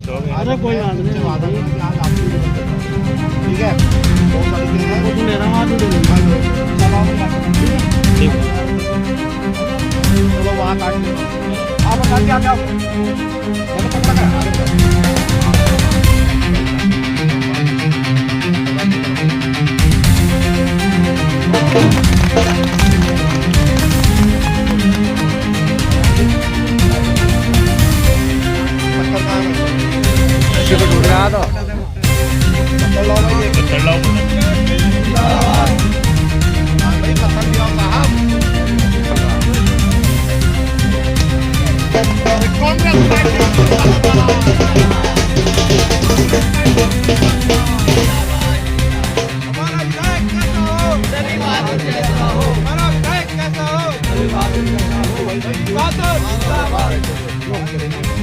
अरे कोई बात नहीं, वादा करो कि आज आपकी ठीक है। बहुत सारी चीजें हैं। वो तो मेरा वहाँ तो ठीक है। चलो वहाँ काट लो। आप बता क्या क्या मैंने पकड़ा है आगे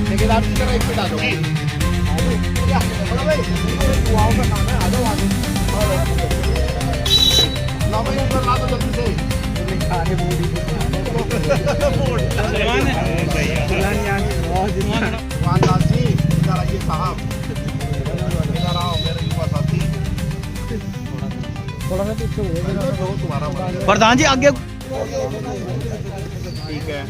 ठेकेदार की तरह एक पे डालो। क्या भाई दुआओं का काम है, आ जाओ आगे। ला भाई ऊपर ला दो जल्दी से। दुकानदार जी इधर आइए साहब, इधर आओ मेरे युवा साथी। थोड़ा सा पीछे हो तुम्हारा प्रधान जी आगे। ठीक है।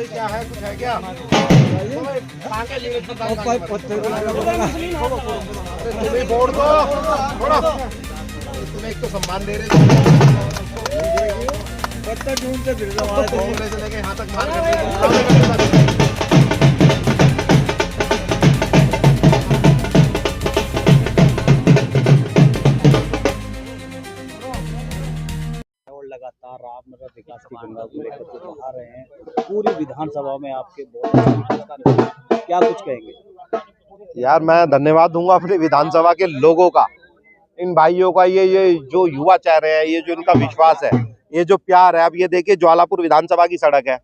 क्या है, कुछ है क्या? तुम्हें बोर्ड दो थोड़ा, तुम्हें एक तो सम्मान दे रहे थे से लेके यहाँ तक मार कर लगातार आप मतलब विकास की गंगा को लेकर के बहा रहे हैं, पूरी विधानसभा में आपके बहुत क्या कुछ कहेंगे? यार मैं धन्यवाद दूंगा अपने विधानसभा के लोगों का, इन भाइयों का। ये जो युवा चाह रहे हैं, ये जो इनका विश्वास है, ये जो प्यार है। अब ये देखिए ज्वालापुर विधानसभा की सड़क है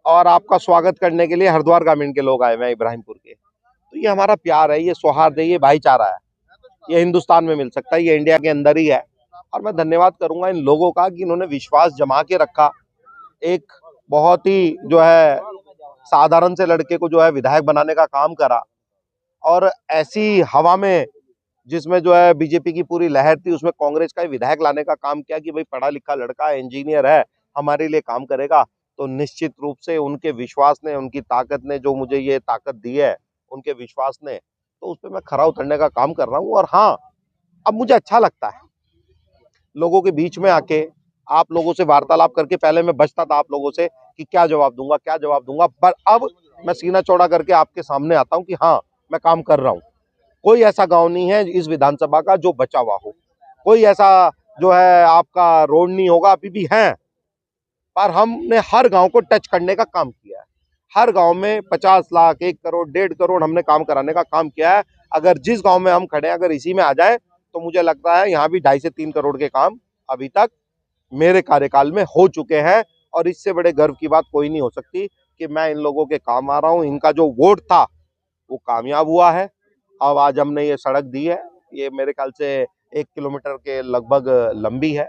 और आपका स्वागत करने के लिए हरिद्वार ग्रामीण के लोग आए हुए हैं, इब्राहिमपुर के। तो ये हमारा प्यार है, ये सौहार्द है, ये भाईचारा है। ये हिंदुस्तान में मिल सकता है, ये इंडिया के अंदर ही है। और मैं धन्यवाद करूंगा इन लोगों का कि इन्होंने विश्वास जमा के रखा। एक बहुत ही जो है साधारण से लड़के को जो है विधायक बनाने का काम करा, और ऐसी हवा में जिसमें जो है बीजेपी की पूरी लहर थी, उसमें कांग्रेस का ही विधायक लाने का काम किया कि भाई पढ़ा लिखा लड़का है, इंजीनियर है, हमारे लिए काम करेगा। तो निश्चित रूप से उनके विश्वास ने, उनकी ताकत ने जो मुझे ये ताकत दी है, उनके विश्वास ने, तो उस पर मैं खरा उतरने का काम कर रहा हूँ। और हाँ, अब मुझे अच्छा लगता है लोगों के बीच में आके, आप लोगों से वार्तालाप करके। पहले मैं बचता था आप लोगों से कि क्या जवाब दूंगा, क्या जवाब दूंगा, पर अब मैं सीना चौड़ा करके आपके सामने आता हूँ कि हाँ मैं काम कर रहा हूँ। कोई ऐसा गांव नहीं है इस विधानसभा का जो बचा हुआ हो, कोई ऐसा जो है आपका रोड नहीं होगा, अभी भी है, पर हमने हर गांव को टच करने का काम किया है। हर गांव में 50 लाख, 1 करोड़, 1.5 करोड़ हमने काम कराने का काम किया है। अगर जिस गांव में हम खड़े हैं, अगर इसी में आ जाए तो मुझे लगता है यहाँ भी 2.5 से 3 करोड़ के काम अभी तक मेरे कार्यकाल में हो चुके हैं। और इससे बड़े गर्व की बात कोई नहीं हो सकती कि मैं इन लोगों के काम आ रहा हूँ। इनका जो वोट था वो कामयाब हुआ है। अब आज हमने ये सड़क दी है, ये मेरे ख्याल से 1 किलोमीटर के लगभग लंबी है।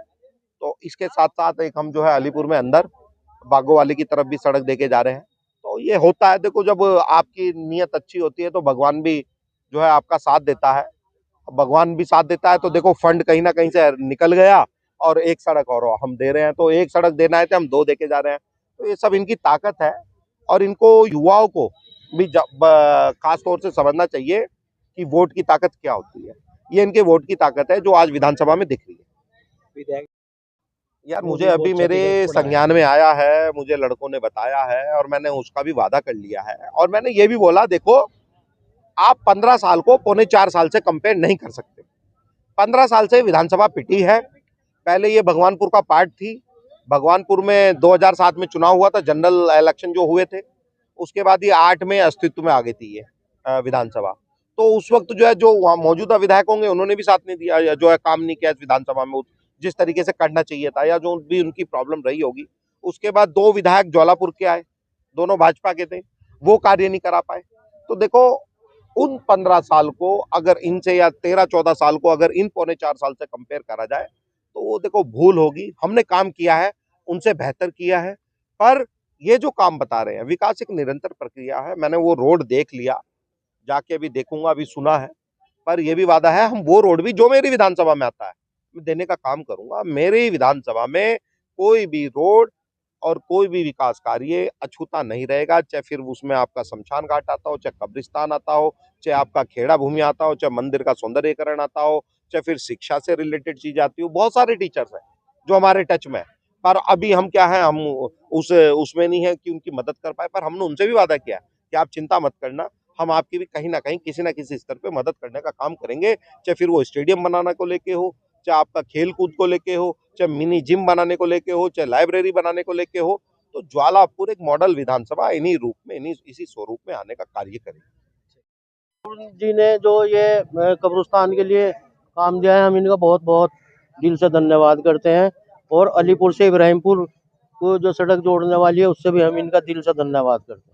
तो इसके साथ साथ एक हम जो है अलीपुर में अंदर बागोवाली की तरफ भी सड़क देके जा रहे हैं। तो ये होता है, देखो जब आपकी नीयत अच्छी होती है तो भगवान भी जो है आपका साथ देता है। भगवान भी साथ देता है तो देखो फंड कहीं ना कहीं से निकल गया और एक सड़क और हम दे रहे हैं। तो एक सड़क देना है तो हम 2 देके जा रहे हैं। तो ये सब इनकी ताकत है, और इनको युवाओं को भी खास तौर से समझना चाहिए कि वोट की ताकत क्या होती है। ये इनके वोट की ताकत है जो आज विधानसभा में दिख रही है। यार मुझे अभी मेरे संज्ञान में आया है, मुझे लड़कों ने बताया है, और मैंने उसका भी वादा कर लिया है। और मैंने ये भी बोला, देखो आप 15 साल को 3.25 साल से कंपेयर नहीं कर सकते। 15 साल से विधानसभा पिटी है। पहले ये भगवानपुर का पार्ट थी। भगवानपुर में 2007 में चुनाव हुआ था, जनरल इलेक्शन जो हुए थे, उसके बाद ये 8 में अस्तित्व में आ गई थी ये विधानसभा। तो उस वक्त जो है जो वहाँ मौजूदा विधायक होंगे उन्होंने भी साथ नहीं दिया, या जो है काम नहीं किया विधानसभा में जिस तरीके से करना चाहिए था, या जो भी उनकी प्रॉब्लम रही होगी। उसके बाद 2 विधायक ज्वालापुर के आए, दोनों भाजपा के थे, वो कार्य नहीं करा पाए। तो देखो उन 15 साल को अगर इनसे या 13-14 साल को अगर इन 3.25 साल से कंपेयर करा जाए तो वो देखो भूल होगी। हमने काम किया है, उनसे बेहतर किया है, पर ये जो काम बता रहे हैं विकास एक निरंतर प्रक्रिया है। मैंने वो रोड देख लिया, जाके अभी देखूंगा, अभी सुना है, पर ये भी वादा है हम वो रोड भी जो मेरी विधानसभा में आता है मैं देने का काम करूंगा। मेरी विधानसभा में कोई भी रोड और कोई भी विकास कार्य अछूता नहीं रहेगा, चाहे फिर उसमें आपका शमशान घाट आता हो, चाहे कब्रिस्तान आता हो, चाहे आपका खेड़ा भूमि आता हो, चाहे मंदिर का सौंदर्यीकरण आता हो, चाहे फिर शिक्षा से रिलेटेड चीज आती हो। बहुत सारे टीचर्स हैं जो हमारे टच में है, पर अभी हम क्या है, हम उसमें नहीं है कि उनकी मदद कर पाए, पर हमने उनसे भी वादा किया है कि आप चिंता मत करना, हम आपकी भी कहीं ना कहीं किसी ना किसी स्तर पे मदद करने का काम करेंगे, चाहे फिर वो स्टेडियम बनाने को लेके हो, चाहे आपका खेल कूद को लेके हो, चाहे मिनी जिम बनाने को लेके हो, चाहे लाइब्रेरी बनाने को लेके हो। तो ज्वालापुर एक मॉडल विधानसभा इन्हीं रूप में, इसी स्वरूप में आने का कार्य करेगी। जी ने जो ये कब्रिस्तान के लिए काम दिया है, हम इनका बहुत बहुत दिल से धन्यवाद करते हैं। और अलीपुर से इब्राहिमपुर को जो सड़क जोड़ने वाली है, उससे भी हम इनका दिल से धन्यवाद करते हैं।